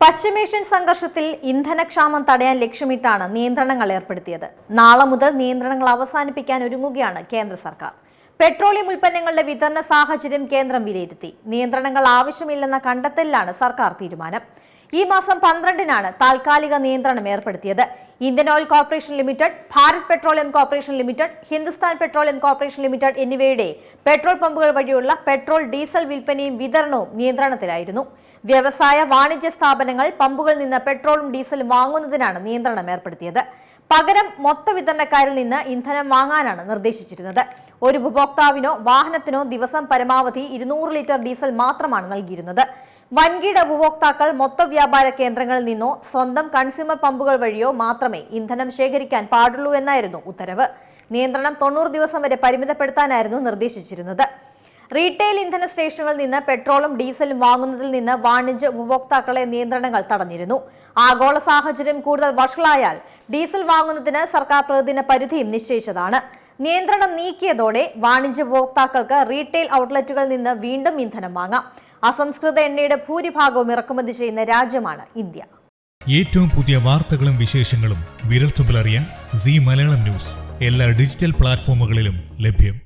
പശ്ചിമേഷ്യൻ സംഘർഷത്തിൽ ഇന്ധനക്ഷാമം തടയാൻ ലക്ഷ്യമിട്ടാണ് നിയന്ത്രണങ്ങൾ ഏർപ്പെടുത്തിയത്. നാളെ മുതൽ നിയന്ത്രണങ്ങൾ അവസാനിപ്പിക്കാൻ ഒരുങ്ങുകയാണ് കേന്ദ്ര സർക്കാർ. പെട്രോളിയം ഉൽപ്പന്നങ്ങളുടെ വിതരണ സാഹചര്യം കേന്ദ്രം വിലയിരുത്തി. നിയന്ത്രണങ്ങൾ ആവശ്യമില്ലെന്ന കണ്ടെത്തലിലാണ് സർക്കാർ തീരുമാനം. ഈ മാസം 12-നാണ് താൽക്കാലിക നിയന്ത്രണം ഏർപ്പെടുത്തിയത്. Indian oil corporation limited, Bharat petroleum corporation limited, Hindustan petroleum corporation limited എന്നിവയുടെ പെട്രോൾ പമ്പുകൾ വഴിയുള്ള പെട്രോൾ, ഡീസൽ വിൽപ്പനയും വിതരണവും നിയന്ത്രണത്തിലായിരുന്നു. വ്യവസായ, വാണിജ്യ സ്ഥാപനങ്ങൾ പമ്പുകളിൽ നിന്ന് പെട്രോളും ഡീസലും വാങ്ങുന്നതിനാണ് നിയന്ത്രണം ഏർപ്പെടുത്തിയത്. പകരം മൊത്ത വിതരണക്കാരിൽ നിന്ന് ഇന്ധനം വാങ്ങാനാണ് നിർദ്ദേശിച്ചിരുന്നത്. ഒരു ഉപഭോക്താവിനോ വാഹനത്തിനോ ദിവസം പരമാവധി 200 ലിറ്റർ ഡീസൽ മാത്രമാണ് നൽകിയിരുന്നത്. വൻകിട ഉപഭോക്താക്കൾ മൊത്ത വ്യാപാര കേന്ദ്രങ്ങളിൽ നിന്നോ സ്വന്തം കൺസ്യൂമർ പമ്പുകൾ വഴിയോ മാത്രമേ ഇന്ധനം ശേഖരിക്കാൻ പാടുള്ളൂ എന്നായിരുന്നു ഉത്തരവ്. നിയന്ത്രണം 90 ദിവസം വരെ പരിമിതപ്പെടുത്താനായിരുന്നു നിർദ്ദേശിച്ചിരുന്നത്. റീറ്റെയിൽ ഇന്ധന സ്റ്റേഷനുകളിൽ നിന്ന് പെട്രോളും ഡീസലും വാങ്ങുന്നതിൽ നിന്ന് വാണിജ്യ ഉപഭോക്താക്കളെ നിയന്ത്രണങ്ങൾ തടഞ്ഞിരുന്നു. ആഗോള സാഹചര്യം കൂടുതൽ വഷളായാൽ ഡീസൽ വാങ്ങുന്നതിന് സർക്കാർ പ്രതിദിന പരിധിയും നിശ്ചയിച്ചതാണ്. നിയന്ത്രണം നീക്കിയതോടെ വാണിജ്യ ഉപഭോക്താക്കൾക്ക് റീറ്റെയിൽ ഔട്ട്ലെറ്റുകളിൽ നിന്ന് വീണ്ടും ഇന്ധനം വാങ്ങാം. അസംസ്കൃത എണ്ണയുടെ ഭൂരിഭാഗവും ഇറക്കുമതി ചെയ്യുന്ന രാജ്യമാണ് ഇന്ത്യ. ഏറ്റവും പുതിയ വാർത്തകളും വിശേഷങ്ങളും വിരൽത്തുമ്പിലറിയാൻ സീ മലയാളം ന്യൂസ് എല്ലാ ഡിജിറ്റൽ പ്ലാറ്റ്ഫോമുകളിലും ലഭ്യം.